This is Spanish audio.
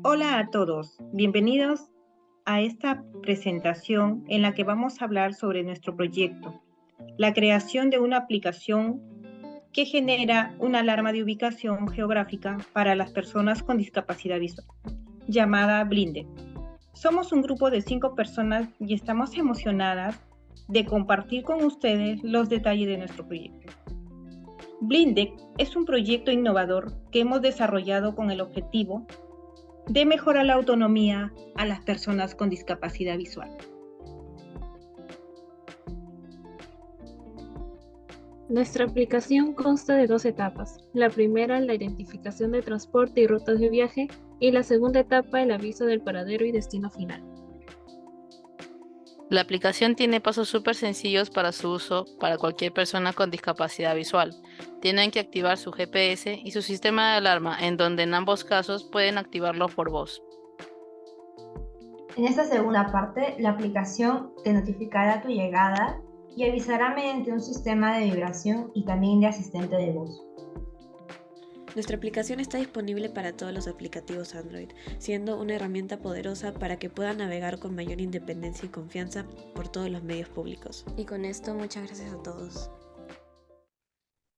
Hola a todos, bienvenidos a esta presentación en la que vamos a hablar sobre nuestro proyecto, la creación de una aplicación que genera una alarma de ubicación geográfica para las personas con discapacidad visual, llamada Blinde. Somos un grupo de 5 personas y estamos emocionadas de compartir con ustedes los detalles de nuestro proyecto. Blinde es un proyecto innovador que hemos desarrollado con el objetivo de mejorar la autonomía a las personas con discapacidad visual. Nuestra aplicación consta de dos etapas. La primera, la identificación de transporte y rutas de viaje, y la segunda etapa, el aviso del paradero y destino final. La aplicación tiene pasos súper sencillos para su uso para cualquier persona con discapacidad visual. Tienen que activar su GPS y su sistema de alarma, en donde en ambos casos pueden activarlo por voz. En esta segunda parte, la aplicación te notificará tu llegada y avisará mediante un sistema de vibración y también de asistente de voz. Nuestra aplicación está disponible para todos los aplicativos Android, siendo una herramienta poderosa para que puedan navegar con mayor independencia y confianza por todos los medios públicos. Y con esto, muchas gracias a todos.